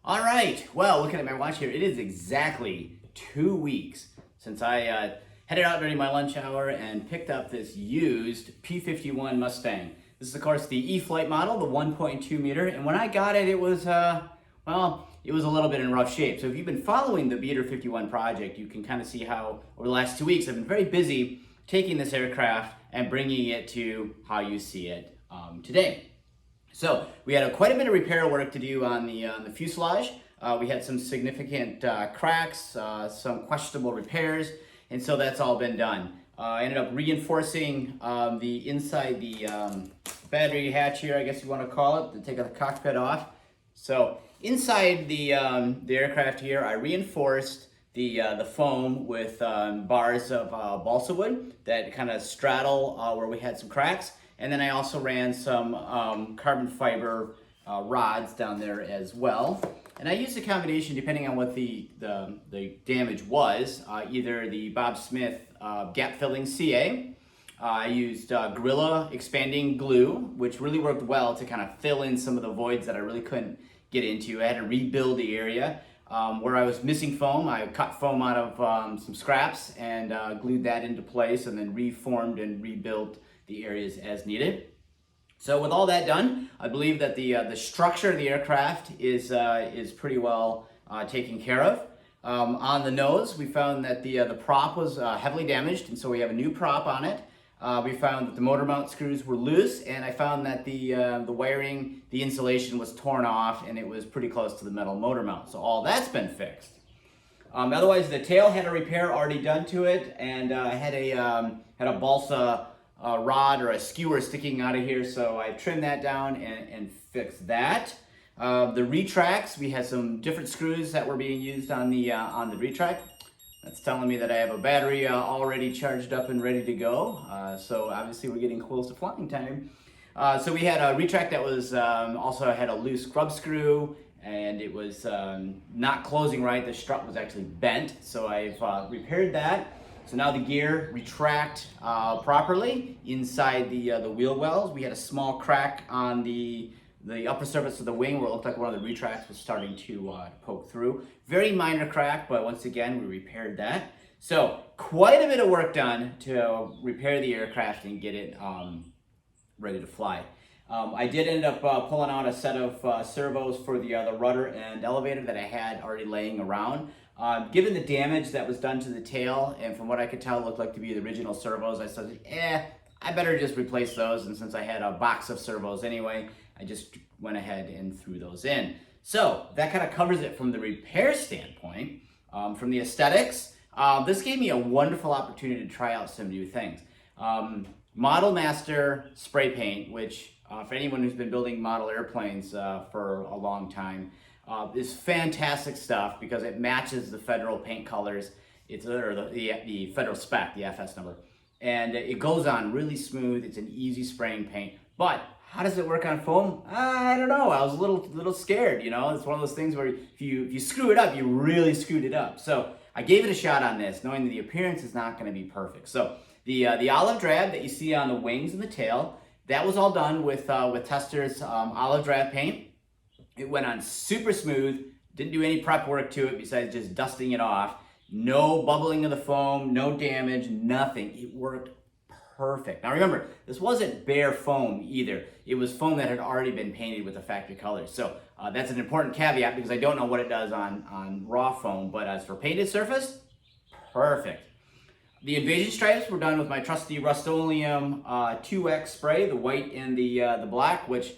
All right, well, looking at my watch here, it is exactly 2 weeks since I headed out during my lunch hour and picked up this used P-51 Mustang. This is, of course, the E-Flite model, the 1.2 meter, and when I got it, it was, well, it was a little bit in rough shape. So if you've been following the Beater-51 project, you can kind of see how over the last 2 weeks I've been very busy taking this aircraft and bringing it to how you see it today. So we had quite a bit of repair work to do on the fuselage. We had some significant cracks, some questionable repairs, and so that's all been done. I ended up reinforcing the inside the battery hatch here, I guess you want to call it, to take the cockpit off. So inside the aircraft here, I reinforced the foam with bars of balsa wood that kind of straddle where we had some cracks. And then I also ran some carbon fiber rods down there as well. And I used a combination depending on what the damage was, either the Bob Smith gap filling CA. I used Gorilla expanding glue, which really worked well to kind of fill in some of the voids that I really couldn't get into. I had to rebuild the area. Where I was missing foam, I cut foam out of some scraps and glued that into place and then reformed and rebuilt the areas as needed. So with all that done, I believe that the structure of the aircraft is pretty well taken care of. On the nose, we found that the prop was heavily damaged, and so we have a new prop on it. We found that the motor mount screws were loose, and I found that the wiring, the insulation was torn off, and it was pretty close to the metal motor mount. So all that's been fixed. Otherwise, the tail had a repair already done to it, and I had a balsa rod or a skewer sticking out of here, so I trimmed that down and fixed that. The retracts, we had some different screws that were being used on the retract. That's telling me that I have a battery already charged up and ready to go. So obviously we're getting close to flying time. So we had a retract that was also had a loose scrub screw, and it was not closing right. The strut was actually bent, so I've repaired that. So now the gear retract properly inside the wheel wells. We had a small crack on the upper surface of the wing where it looked like one of the retracts was starting to poke through. Very minor crack, but once again, we repaired that. So quite a bit of work done to repair the aircraft and get it ready to fly. I did end up pulling out a set of servos for the rudder and elevator that I had already laying around. Given the damage that was done to the tail, and from what I could tell it looked like to be the original servos, I said, I better just replace those. And since I had a box of servos anyway, I just went ahead and threw those in. So that kind of covers it from the repair standpoint. From the aesthetics, this gave me a wonderful opportunity to try out some new things. Model Master spray paint, which for anyone who's been building model airplanes for a long time, is fantastic stuff because it matches the federal paint colors. It's the federal spec, the FS number, and it goes on really smooth. It's an easy spraying paint. But how does it work on foam? I don't know. I was a little scared. You know, it's one of those things where if you screw it up, you really screwed it up. So I gave it a shot on this, knowing that the appearance is not going to be perfect. So the olive drab that you see on the wings and the tail, that was all done with Tester's olive drab paint. It went on super smooth, didn't do any prep work to it besides just dusting it off. No bubbling of the foam, no damage, nothing. It worked perfect. Now remember, this wasn't bare foam either. It was foam that had already been painted with the factory colors. So that's an important caveat because I don't know what it does on raw foam, but as for painted surface, perfect. The invasion stripes were done with my trusty Rust-Oleum 2X spray, the white and the black, which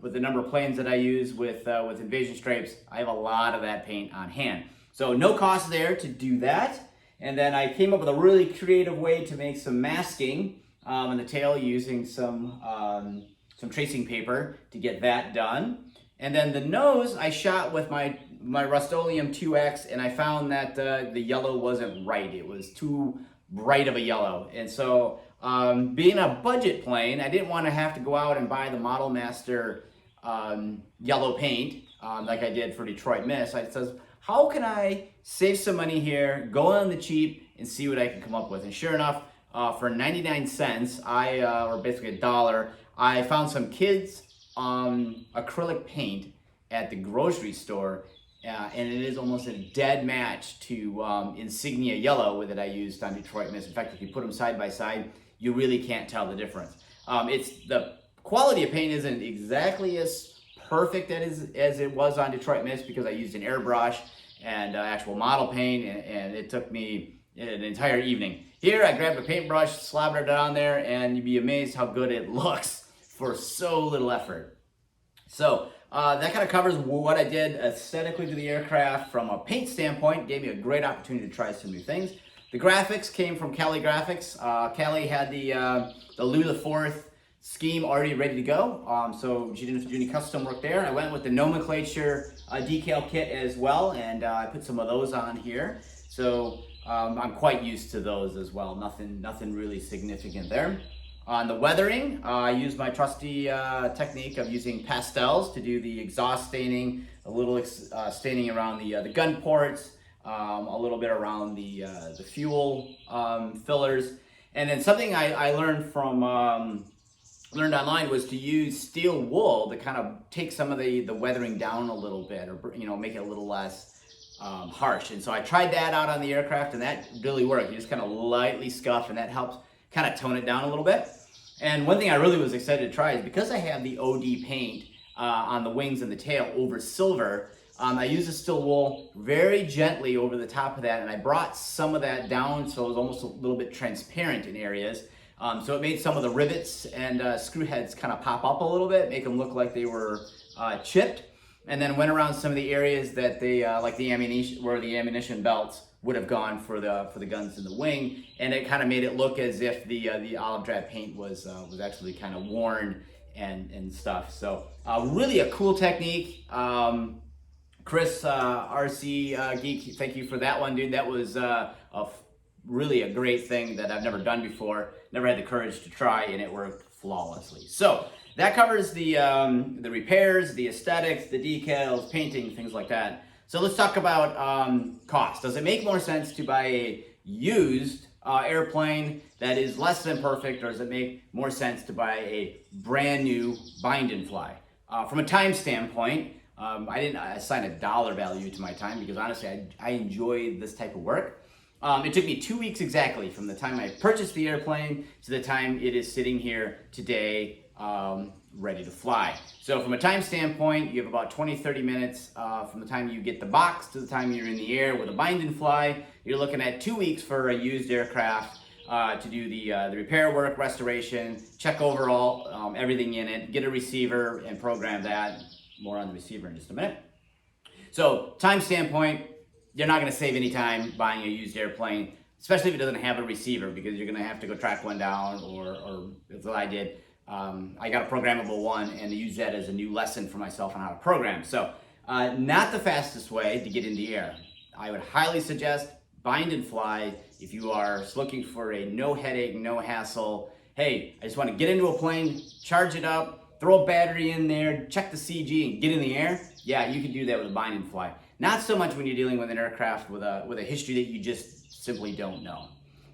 with the number of planes that I use with invasion stripes, I have a lot of that paint on hand. So no cost there to do that. And then I came up with a really creative way to make some masking on the tail using some tracing paper to get that done. And then the nose I shot with my Rust-Oleum 2X, and I found that the yellow wasn't right. It was too bright of a yellow. And so being a budget plane, I didn't want to have to go out and buy the Model Master yellow paint like I did for Detroit Miss. I said, how can I save some money here, go on the cheap, and see what I can come up with? And sure enough, for 99 cents, or basically $1, I found some kids acrylic paint at the grocery store, and it is almost a dead match to Insignia Yellow that I used on Detroit Mist. In fact, if you put them side by side, you really can't tell the difference. It's the quality of paint isn't exactly as perfect as it was on Detroit Mist because I used an airbrush and actual model paint, and it took me an entire evening. Here, I grabbed a paintbrush, slobbered it on there, and you'd be amazed how good it looks for so little effort. So that kind of covers what I did aesthetically to the aircraft from a paint standpoint. Gave me a great opportunity to try some new things. The graphics came from Cali Graphics. Cali had the Louis IV scheme already ready to go, so she didn't have to do any custom work there. I went with the nomenclature decal kit as well, and I put some of those on here. So I'm quite used to those as well. Nothing really significant there. On the weathering, I used my trusty technique of using pastels to do the exhaust staining, a little staining around the gun ports, a little bit around the fuel fillers, and then something I learned from learned online was to use steel wool to kind of take some of the weathering down a little bit, or make it a little less harsh. And so I tried that out on the aircraft, and that really worked. You just kind of lightly scuff, and that helps kind of tone it down a little bit. And one thing I really was excited to try is because I have the OD paint on the wings and the tail over silver, I used a steel wool very gently over the top of that, and I brought some of that down so it was almost a little bit transparent in areas. So it made some of the rivets and screw heads kind of pop up a little bit, make them look like they were chipped, and then went around some of the areas that they, like the ammunition, where the ammunition belts would have gone for the guns in the wing, and it kind of made it look as if the olive drab paint was actually kind of worn and stuff. So really a cool technique. Chris RC Geek, thank you for that one, dude. That was really a great thing that I've never done before. Never had the courage to try, and it worked flawlessly. So that covers the repairs, the aesthetics, the decals, painting, things like that. So let's talk about cost. Does it make more sense to buy a used airplane that is less than perfect, or does it make more sense to buy a brand new bind and fly? From a time standpoint, I didn't assign a dollar value to my time because honestly, I enjoy this type of work. It took me 2 weeks exactly from the time I purchased the airplane to the time it is sitting here today, ready to fly. So from a time standpoint, you have about 20-30 minutes from the time you get the box to the time you're in the air with a bind and fly. You're looking at 2 weeks for a used aircraft to do the repair work, restoration, check overall everything in it, get a receiver and program that. More on the receiver in just a minute. So time standpoint, you're not going to save any time buying a used airplane, especially if it doesn't have a receiver, because you're going to have to go track one down, or that's what I did. I got a programmable one and use that as a new lesson for myself on how to program. So not the fastest way to get in the air. I would highly suggest bind and fly if you are looking for a no headache, no hassle. Hey, I just want to get into a plane, charge it up, throw a battery in there, check the CG, and get in the air. Yeah, you can do that with a bind and fly. Not so much when you're dealing with an aircraft with a history that you just simply don't know.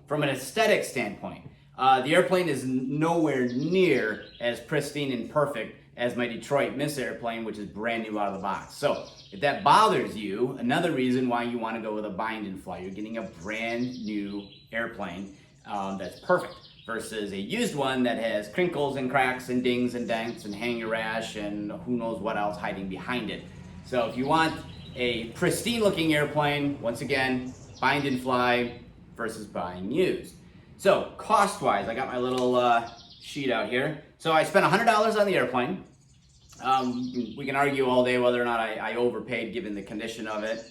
From an aesthetic standpoint, the airplane is nowhere near as pristine and perfect as my Detroit Mist airplane, which is brand new out of the box. So if that bothers you, another reason why you want to go with a bind and fly, you're getting a brand new airplane that's perfect, versus a used one that has crinkles and cracks and dings and dents and hanger rash and who knows what else hiding behind it. So if you want a pristine looking airplane, once again, bind and fly versus buying used. So cost wise, I got my little sheet out here. So I spent $100 on the airplane. We can argue all day whether or not I overpaid given the condition of it.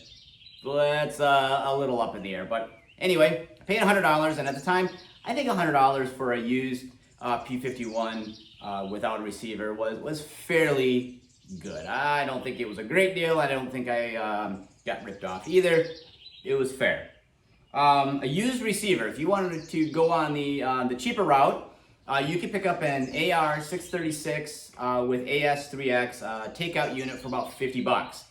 That's a little up in the air, but anyway, I paid $100, and at the time, I think $100 for a used P-51 without a receiver was fairly good. I don't think it was a great deal. I don't think I got ripped off either. It was fair. A used receiver, if you wanted to go on the cheaper route, you could pick up an AR-636 with AS-3X takeout unit for about $50.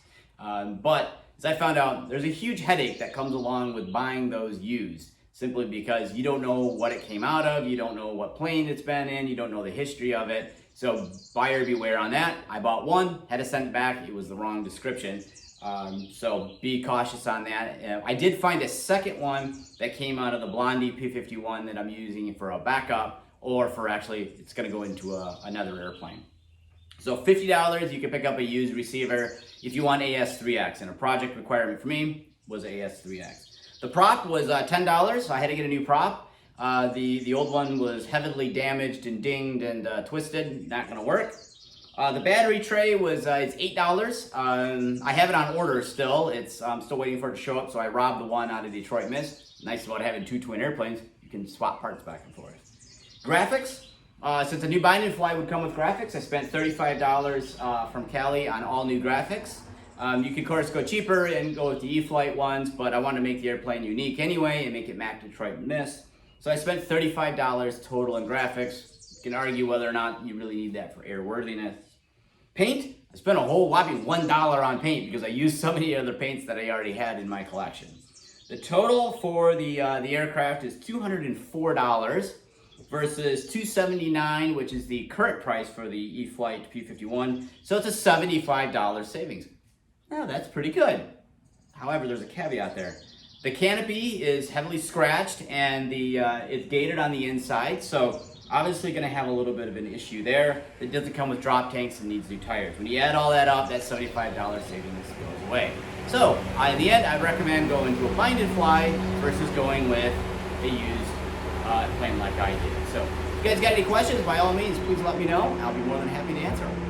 But as I found out, there's a huge headache that comes along with buying those used, simply because you don't know what it came out of, you don't know what plane it's been in, you don't know the history of it, So buyer beware on that. I bought one, had to send it back. It was the wrong description. So be cautious on that. I did find a second one that came out of the Blondie P-51 that I'm using for a backup, or for actually, it's gonna go into another airplane. So $50, you can pick up a used receiver if you want AS3X, and a project requirement for me was AS3X. The prop was $10, so I had to get a new prop. The old one was heavily damaged and dinged and twisted, not gonna work. The battery tray was it's $8. I have it on order still. I'm still waiting for it to show up, so I robbed the one out of Detroit Mist. Nice about having two twin airplanes, you can swap parts back and forth. Graphics, since a new bind and fly would come with graphics, I spent $35 from Cali on all new graphics. You could of course go cheaper and go with the E-Flite ones, but I wanted to make the airplane unique anyway and make it Mac Detroit Mist. So I spent $35 total in graphics. You can argue whether or not you really need that for airworthiness. Paint, I spent a whole whopping $1 on paint because I used so many other paints that I already had in my collection. The total for the aircraft is $204 versus $279, which is the current price for the E-Flite P-51. So it's a $75 savings. Now that's pretty good. However, there's a caveat there. The canopy is heavily scratched and it's gated on the inside, so obviously going to have a little bit of an issue there. It doesn't come with drop tanks and needs new tires. When you add all that up, that $75 savings goes away. So in the end, I recommend going to a bind and fly versus going with a used plane like I did. So if you guys got any questions, by all means, please let me know. I'll be more than happy to answer them.